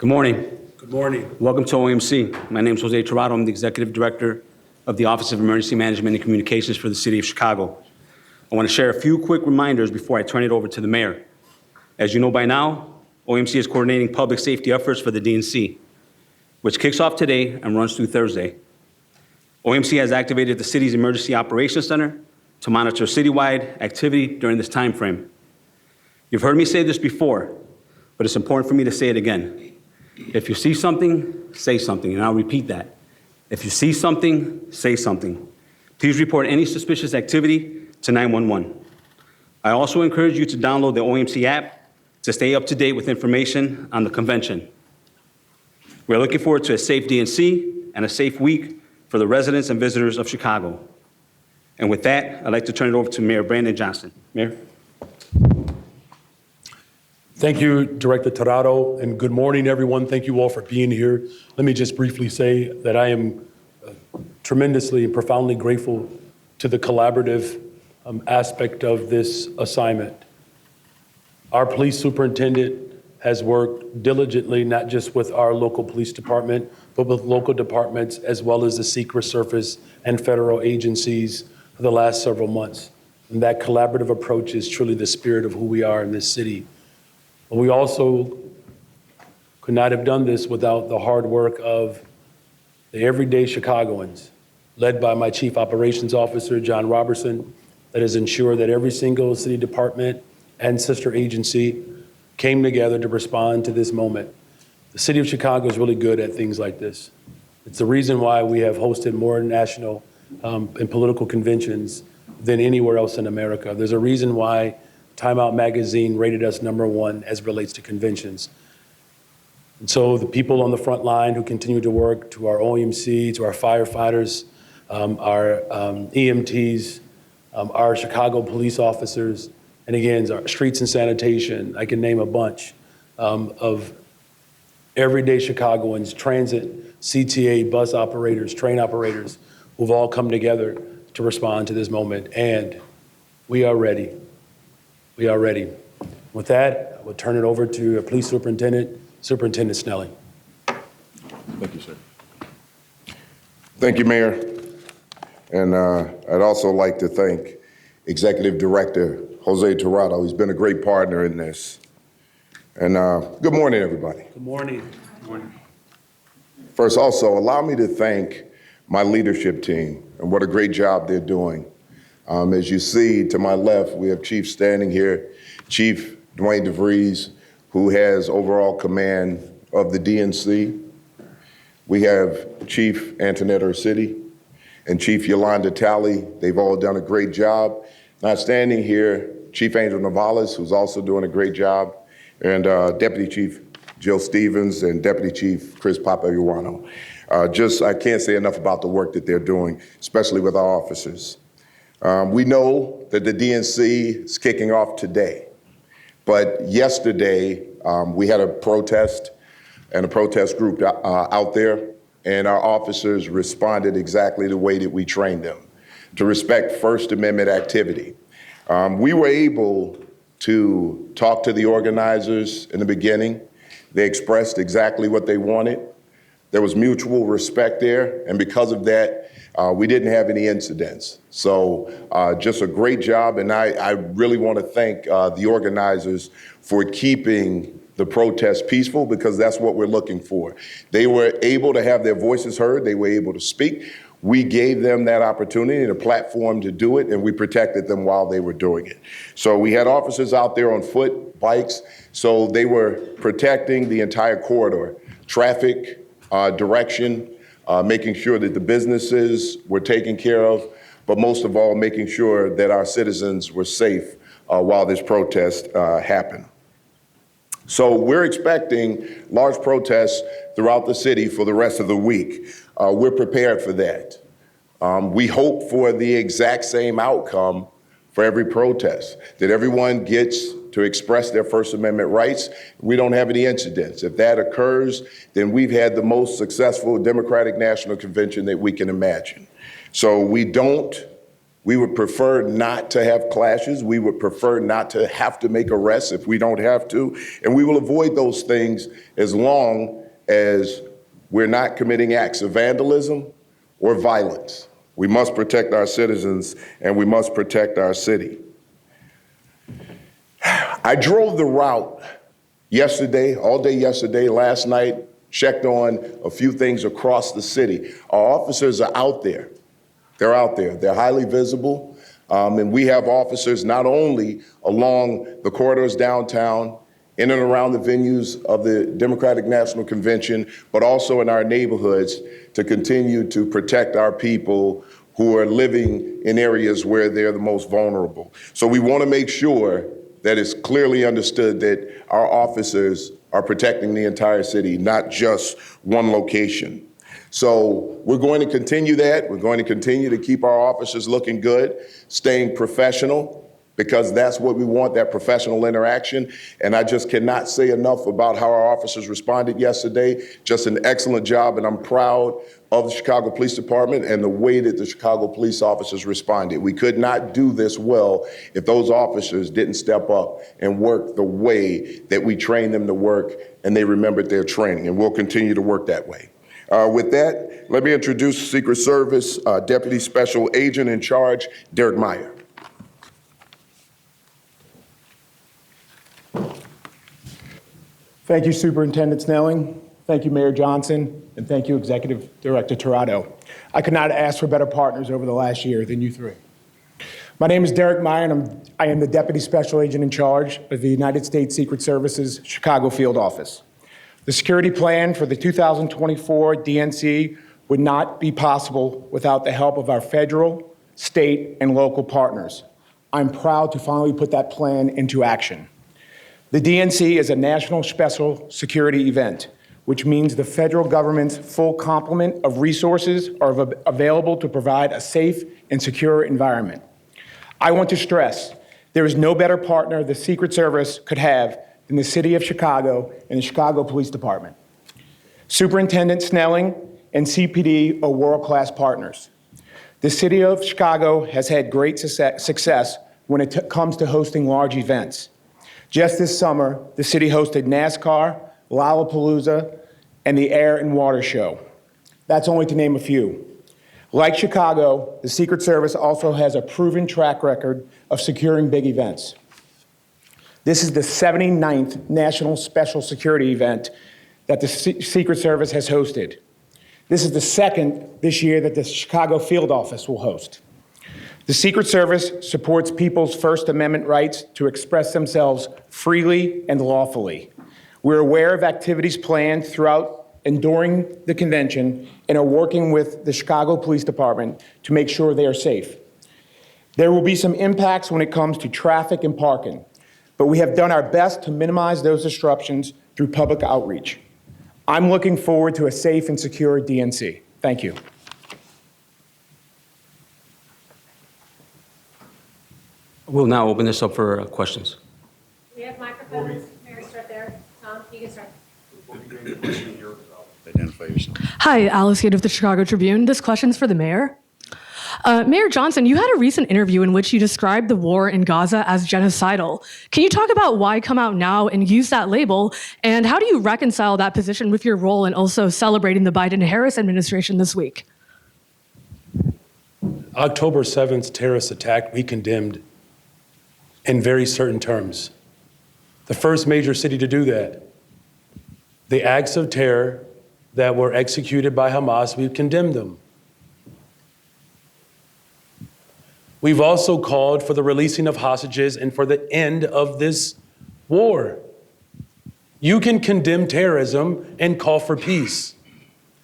Good morning. Good morning. Welcome to OMC. My name is Jose Torrado. I'm the Executive Director of the Office of Emergency Management and Communications for the City of Chicago. I want to share a few quick reminders before I turn it over to the Mayor. As you know by now, OMC is coordinating public safety efforts for the DNC, which kicks off today and runs through Thursday. OMC has activated the city's Emergency Operations Center to monitor citywide activity during this time frame. You've heard me say this before, but it's important for me to say it again. If you see something, say something, and I'll repeat that. If you see something, say something. Please report any suspicious activity to 911. I also encourage you to download the OMC app to stay up to date with information on the convention. We're looking forward to a safe DNC and a safe week for the residents and visitors of Chicago. And with that, I'd like to turn it over to Mayor Brandon Johnson. Mayor. Thank you, Director Torrado, and good morning, everyone. Thank you all for being here. Let me just briefly say that I am tremendously and profoundly grateful to the collaborative aspect of this assignment. Our police superintendent has worked diligently, not just with our local police department, but with local departments as well as the Secret Service and federal agencies for the last several months. And that collaborative approach is truly the spirit of who we are in this city. But we also could not have done this without the hard work of the everyday Chicagoans, led by my Chief Operations Officer, John Robertson, that has ensured that every single city department and sister agency came together to respond to this moment. The city of Chicago is really good at things like this. It's the reason why we have hosted more national and political conventions than anywhere else in America. There's a reason why Time Out magazine rated us #1 as it relates to conventions. And so the people on the front line who continue to work, to our OMC, to our firefighters, our EMTs, our Chicago police officers, and again, our streets and sanitation, I can name a bunch of everyday Chicagoans, transit, CTA, bus operators, train operators, who've all come together to respond to this moment. And we are ready. We are ready. With that, I will turn it over to our Police Superintendent, Superintendent Snelling. Thank you, sir. Thank you, Mayor. And I'd also like to thank Executive Director Jose Torrado. He's been a great partner in this. And good morning, everybody. Good morning. Good morning. First, also, allow me to thank my leadership team and what a great job they're doing. As you see to my left, we have Chief standing here, Chief Dwayne DeVries, who has overall command of the DNC. We have Chief Antoinette Ursitti and Chief Yolanda Talley. They've all done a great job. Now standing here, Chief Angel Navales, who's also doing a great job, and Deputy Chief Jill Stevens and Deputy Chief Chris Papajuano. I can't say enough about the work that they're doing, especially with our officers. We know that the DNC is kicking off today, but yesterday we had a protest and a protest group out there, and our officers responded exactly the way that we trained them, to respect First Amendment activity. We were able to talk to the organizers in the beginning. They expressed exactly what they wanted. There was mutual respect there, and because of that, we didn't have any incidents. So just a great job, and I really want to thank the organizers for keeping the protest peaceful, because that's what we're looking for. They were able to have their voices heard. They were able to speak. We gave them that opportunity and a platform to do it, and we protected them while they were doing it. So we had officers out there on foot, bikes, so they were protecting the entire corridor, traffic, direction, making sure that the businesses were taken care of, but most of all, making sure that our citizens were safe while this protest happened. So we're expecting large protests throughout the city for the rest of the week. We're prepared for that. We hope for the exact same outcome for every protest, that everyone gets to express their First Amendment rights. We don't have any incidents. If that occurs, then we've had the most successful Democratic National Convention that we can imagine. So we don't We would prefer not to have clashes. We would prefer not to have to make arrests if we don't have to. And we will avoid those things as long as we're not committing acts of vandalism or violence. We must protect our citizens and we must protect our city. I drove the route yesterday, all day yesterday, last night, checked on a few things across the city. Our officers are out there. They're out there. They're highly visible. And we have officers not only along the corridors downtown, in and around the venues of the Democratic National Convention, but also in our neighborhoods to continue to protect our people who are living in areas where they're the most vulnerable. So we want to make sure that it's clearly understood that our officers are protecting the entire city, not just one location. So we're going to continue that. We're going to continue to keep our officers looking good, staying professional, because that's what we want, that professional interaction. And I just cannot say enough about how our officers responded yesterday. Just an excellent job, and I'm proud of the Chicago Police Department and the way that the Chicago police officers responded. We could not do this well if those officers didn't step up and work the way that we trained them to work and they remembered their training, and we'll continue to work that way. With that, let me introduce Secret Service Deputy Special Agent in Charge, Derek Meyer. Thank you, Superintendent Snelling. Thank you, Mayor Johnson. And thank you, Executive Director Tirado. I could not ask for better partners over the last year than you three. My name is Derek Meyer, and I am the Deputy Special Agent in Charge of the United States Secret Service's Chicago Field Office. The security plan for the 2024 DNC would not be possible without the help of our federal, state, and local partners. I'm proud to finally put that plan into action. The DNC is a national special security event, which means the federal government's full complement of resources are available to provide a safe and secure environment. I want to stress, there is no better partner the Secret Service could have than the City of Chicago and the Chicago Police Department. Superintendent Snelling and CPD are world-class partners. The City of Chicago has had great success when it comes to hosting large events. Just this summer, the city hosted NASCAR, Lollapalooza, and the Air and Water Show. That's only to name a few. Like Chicago, the Secret Service also has a proven track record of securing big events. This is the 79th National Special Security event that the Secret Service has hosted. This is the second this year that the Chicago Field Office will host. The Secret Service supports people's First Amendment rights to express themselves freely and lawfully. We're aware of activities planned throughout and during the convention and are working with the Chicago Police Department to make sure they are safe. There will be some impacts when it comes to traffic and parking, but we have done our best to minimize those disruptions through public outreach. I'm looking forward to a safe and secure DNC. Thank you. We'll now open this up for questions. We have microphones. Mary, start there. Tom, you can start. Identify yourself. Hi, Alice Gate of the Chicago Tribune. This question's for the mayor. Mayor Johnson, you had a recent interview in which you described the war in Gaza as genocidal. Can you talk about why come out now and use that label? And how do you reconcile that position with your role in also celebrating the Biden-Harris administration this week? October 7th terrorist attack we condemned in very certain terms. The first major city to do that. The acts of terror that were executed by Hamas, we've condemned them. We've also called for the releasing of hostages and for the end of this war. You can condemn terrorism and call for peace.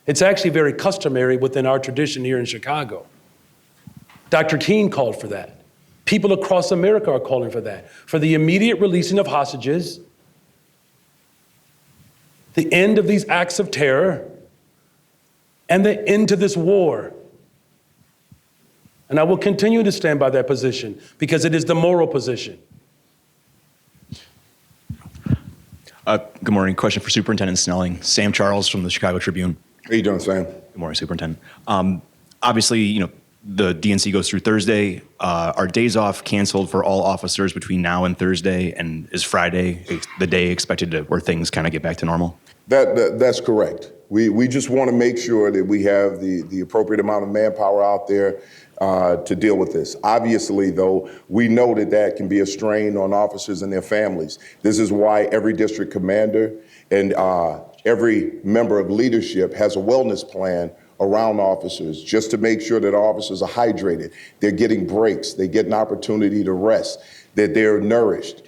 It's actually very customary within our tradition here in Chicago. Dr. King called for that. People across America are calling for that, for the immediate releasing of hostages, the end of these acts of terror, and the end to this war. And I will continue to stand by that position because it is the moral position. Good morning. Question for Superintendent Snelling. Sam Charles from the Chicago Tribune. How you doing, Sam? Good morning, Superintendent. Obviously, the DNC goes through Thursday. Are days off canceled for all officers between now and Thursday? And is Friday the day expected where things kind of get back to normal? That's correct. We just want to make sure that we have the appropriate amount of manpower out there to deal with this. Obviously, though, we know that can be a strain on officers and their families. This is why every district commander and every member of leadership has a wellness plan around officers, just to make sure that officers are hydrated, they're getting breaks, they get an opportunity to rest, that they're nourished.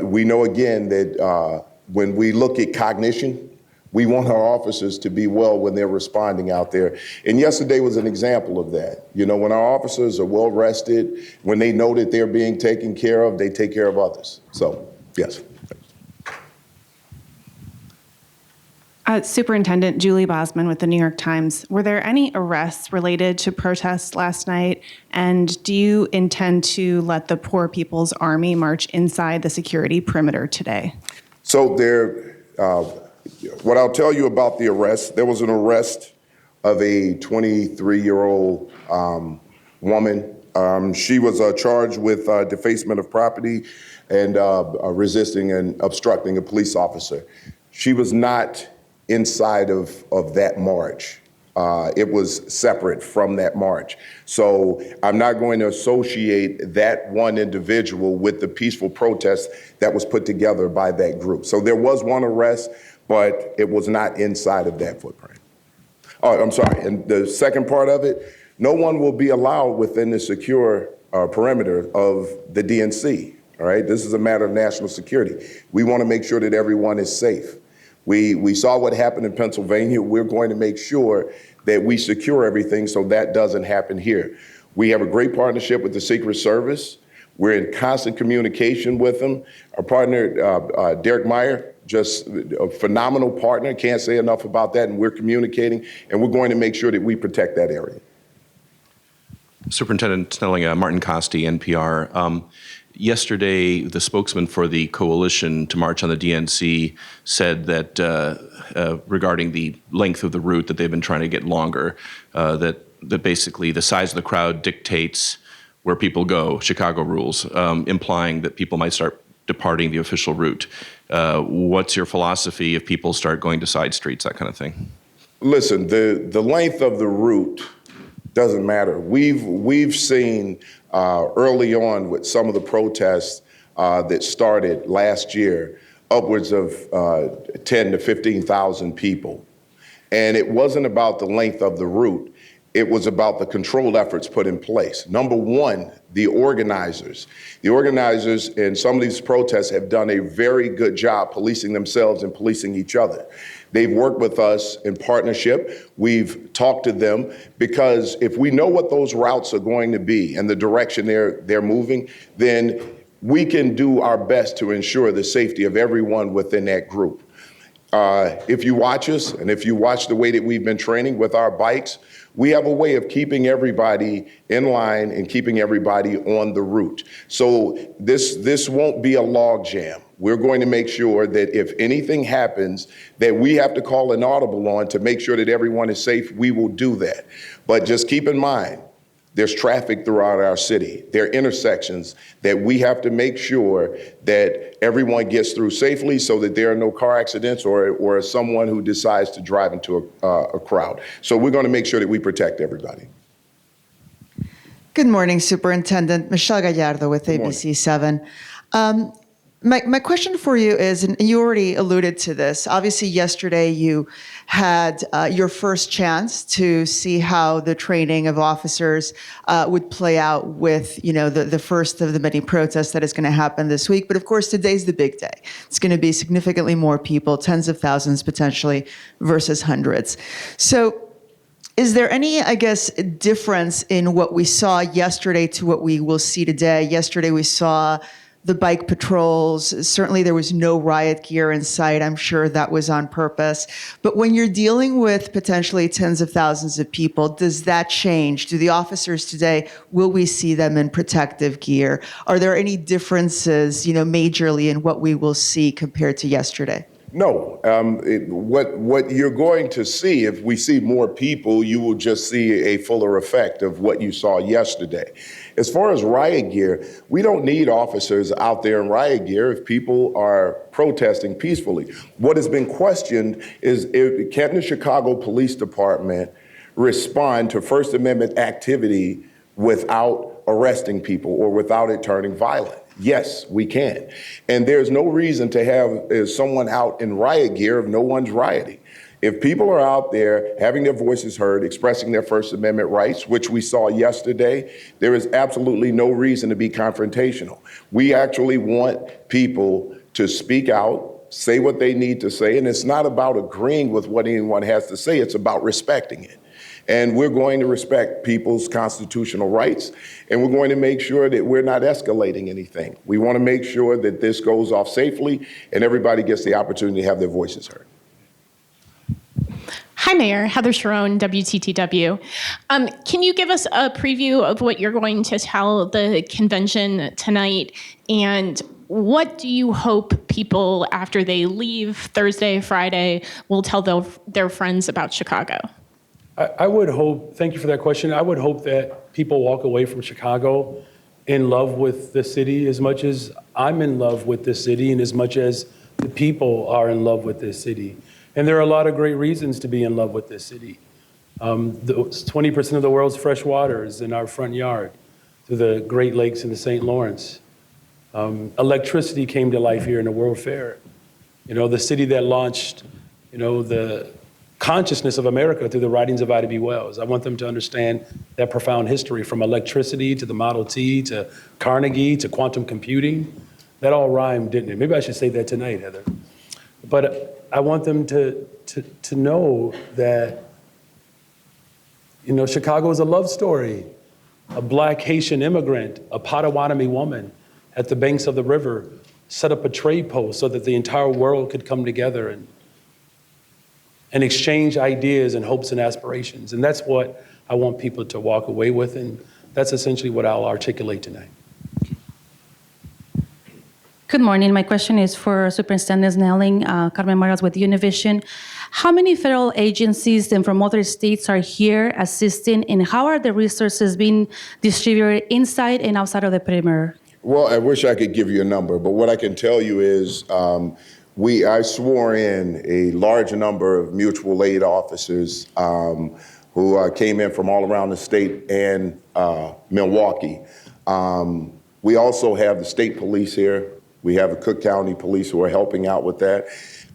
We know, again, that when we look at cognition, we want our officers to be well when they're responding out there. And yesterday was an example of that. You know, when our officers are well rested, when they know that they're being taken care of, they take care of others. So, yes. Superintendent Julie Bosman with the New York Times. Were there any arrests related to protests last night? And do you intend to let the Poor People's Army march inside the security perimeter today? So what I'll tell you about the arrest, there was an arrest of a 23-year-old woman. She was charged with defacement of property and resisting and obstructing a police officer. She was not inside of that march. It was separate from that march. So I'm not going to associate that one individual with the peaceful protest that was put together by that group. So there was one arrest, but it was not inside of that footprint. Oh, I'm sorry. And the second part of it, no one will be allowed within the secure perimeter of the DNC. All right. This is a matter of national security. We want to make sure that everyone is safe. We saw what happened in Pennsylvania. We're going to make sure that we secure everything so that doesn't happen here. We have a great partnership with the Secret Service. We're in constant communication with them. Our partner, Derek Meyer, just a phenomenal partner. Can't say enough about that. And we're communicating, and we're going to make sure that we protect that area. Superintendent Snelling, Martin Costi, NPR. Yesterday, the spokesman for the coalition to march on the DNC said that regarding the length of the route, that they've been trying to get longer, that basically the size of the crowd dictates where people go, Chicago rules, implying that people might start departing the official route. What's your philosophy if people start going to side streets, that kind of thing? Listen, the length of the route doesn't matter. We've seen early on with some of the protests that started last year, upwards of 10 to 15,000 people. And it wasn't about the length of the route. It was about the control efforts put in place. Number one, the organizers. The organizers in some of these protests have done a very good job policing themselves and policing each other. They've worked with us in partnership. We've talked to them because if we know what those routes are going to be and the direction they're moving, then we can do our best to ensure the safety of everyone within that group. If you watch us and if you watch the way that we've been training with our bikes, we have a way of keeping everybody in line and keeping everybody on the route. So this won't be a log jam. We're going to make sure that if anything happens that we have to call an audible on to make sure that everyone is safe, we will do that. But just keep in mind, there's traffic throughout our city. There are intersections that we have to make sure that everyone gets through safely so that there are no car accidents or someone who decides to drive into a crowd. So we're going to make sure that we protect everybody. Good morning, Superintendent. Michelle Gallardo with ABC 7. My question for you is, and you already alluded to this, obviously yesterday you had your first chance to see how the training of officers would play out with, the first of the many protests that is going to happen this week. But of course, today's the big day. It's going to be significantly more people, tens of thousands potentially, versus hundreds. So is there any, difference in what we saw yesterday to what we will see today? Yesterday we saw the bike patrols. Certainly there was no riot gear in sight. I'm sure that was on purpose. But when you're dealing with potentially tens of thousands of people, does that change? Do the officers today, will we see them in protective gear? Are there any differences, majorly in what we will see compared to yesterday? No, what you're going to see, if we see more people, you will just see a fuller effect of what you saw yesterday. As far as riot gear, we don't need officers out there in riot gear if people are protesting peacefully. What has been questioned is, can the Chicago Police Department respond to First Amendment activity without arresting people or without it turning violent? Yes, we can. And there's no reason to have someone out in riot gear if no one's rioting. If people are out there having their voices heard, expressing their First Amendment rights, which we saw yesterday, there is absolutely no reason to be confrontational. We actually want people to speak out, say what they need to say, and it's not about agreeing with what anyone has to say, it's about respecting it. And we're going to respect people's constitutional rights, and we're going to make sure that we're not escalating anything. We want to make sure that this goes off safely and everybody gets the opportunity to have their voices heard. Hi, Mayor. Heather Sharon, WTTW. Can you give us a preview of what you're going to tell the convention tonight? And what do you hope people, after they leave Thursday, Friday, will tell their friends about Chicago? I would hope, thank you for that question. I would hope that people walk away from Chicago in love with the city as much as I'm in love with this city and as much as the people are in love with this city. And there are a lot of great reasons to be in love with this city. 20% of the world's fresh water is in our front yard through the Great Lakes and the St. Lawrence. Electricity came to life here in the World Fair. You know, the city that launched, you know, the consciousness of America through the writings of Ida B. Wells. I want them to understand that profound history, from electricity to the Model T to Carnegie to quantum computing. That all rhymed, didn't it? Maybe I should say that tonight, Heather. But I want them to know that, you know, Chicago is a love story. A Black Haitian immigrant, a Potawatomi woman at the banks of the river set up a trade post so that the entire world could come together and exchange ideas and hopes and aspirations. And that's what I want people to walk away with, and that's essentially what I'll articulate tonight. Good morning. My question is for Superintendent Snelling, Carmen Vargas with Univision. How many federal agencies and from other states are here assisting, and how are the resources being distributed inside and outside of the perimeter? Well, I wish I could give you a number, but what I can tell you is I swore in a large number of mutual aid officers who came in from all around the state and Milwaukee. We also have the state police here. We have the Cook County Police who are helping out with that.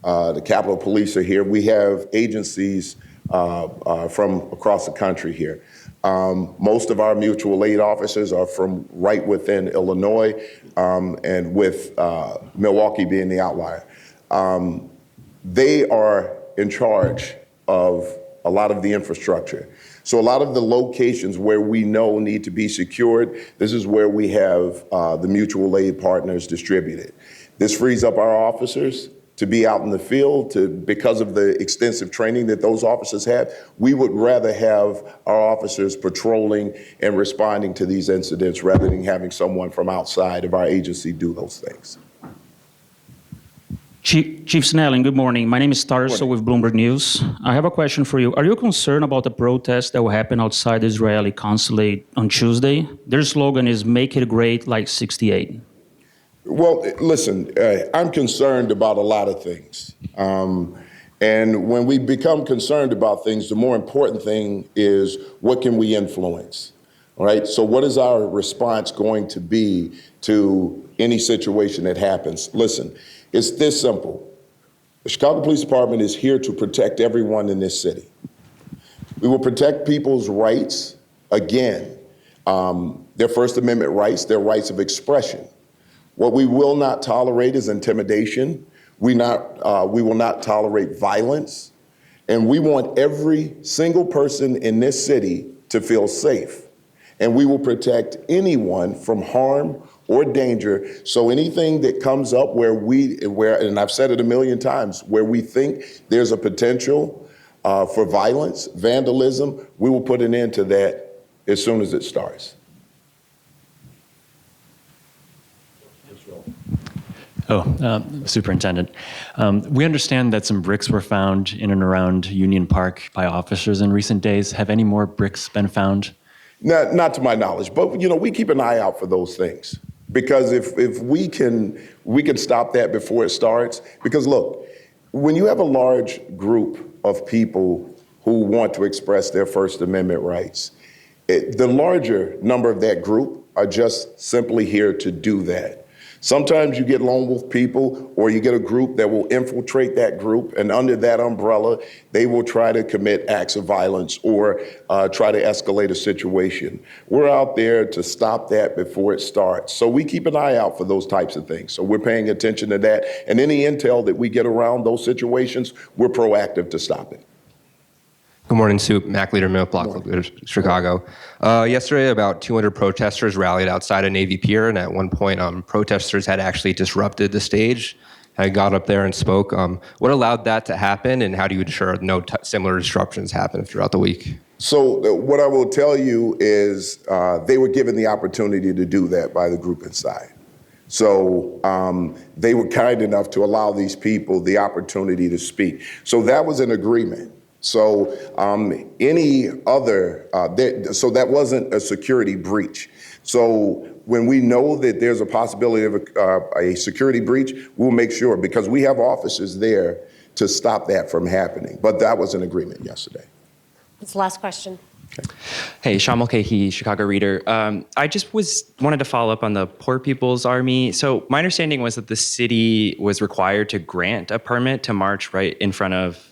The Capitol Police are here. We have agencies from across the country here. Most of our mutual aid officers are from right within Illinois, and with Milwaukee being the outlier. They are in charge of a lot of the infrastructure. So a lot of the locations where we know need to be secured, this is where we have the mutual aid partners distributed. This frees up our officers to be out in the field because of the extensive training that those officers have. We would rather have our officers patrolling and responding to these incidents rather than having someone from outside of our agency do those things. Chief Snelling, good morning. My name is Tarso with Bloomberg News. I have a question for you. Are you concerned about the protest that will happen outside the Israeli consulate on Tuesday? Their slogan is "Make it great like '68." Well, listen, I'm concerned about a lot of things. And when we become concerned about things, the more important thing is what can we influence, all right? So what is our response going to be to any situation that happens? Listen, it's this simple. The Chicago Police Department is here to protect everyone in this city. We will protect people's rights, again, their First Amendment rights, their rights of expression. What we will not tolerate is intimidation. We will not tolerate violence. And we want every single person in this city to feel safe. And we will protect anyone from harm or danger. So anything that comes up where and I've said it a million times, where we think there's a potential for violence, vandalism, we will put an end to that as soon as it starts. Superintendent. We understand that some bricks were found in and around Union Park by officers in recent days. Have any more bricks been found? Not to my knowledge, but we keep an eye out for those things because if we can stop that before it starts. Because look, when you have a large group of people who want to express their First Amendment rights, the larger number of that group are just simply here to do that. Sometimes you get lone wolf people or you get a group that will infiltrate that group, and under that umbrella, they will try to commit acts of violence or try to escalate a situation. We're out there to stop that before it starts. So we keep an eye out for those types of things. So we're paying attention to that. And any intel that we get around those situations, we're proactive to stop it. Good morning, Soup. Mac Leader, Minute Block Leader, Chicago. Yesterday, about 200 protesters rallied outside of Navy Pier, and at one point, protesters had actually disrupted the stage. I got up there and spoke. What allowed that to happen, and how do you ensure no similar disruptions happen throughout the week? So what I will tell you is they were given the opportunity to do that by the group inside. So they were kind enough to allow these people the opportunity to speak. So that was an agreement. So any other, so that wasn't a security breach. So when we know that there's a possibility of a security breach, we'll make sure, because we have officers there to stop that from happening. But that was an agreement yesterday. That's the last question. Hey, Sean Mulcahy, Chicago Reader. I just wanted to follow up on the Poor People's Army. So my understanding was that the city was required to grant a permit to march right in front of,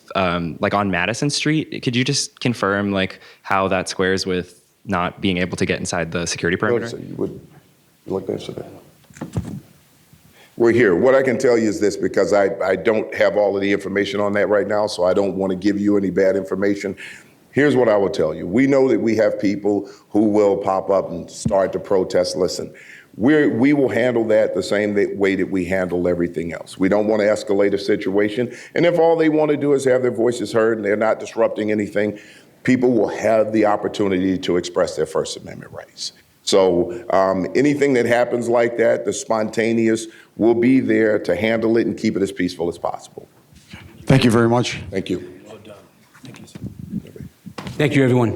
like on Madison Street. Could you just confirm like how that squares with not being able to get inside the security perimeter? You like to answer that? We're here. What I can tell you is this, because I don't have all of the information on that right now, so I don't want to give you any bad information. Here's what I will tell you. We know that we have people who will pop up and start to protest. Listen, we will handle that the same way that we handle everything else. We don't want to escalate a situation. And if all they want to do is have their voices heard and they're not disrupting anything, people will have the opportunity to express their First Amendment rights. So anything that happens like that, the spontaneous, will be there to handle it and keep it as peaceful as possible. Thank you very much. Thank you. Thank you, everyone.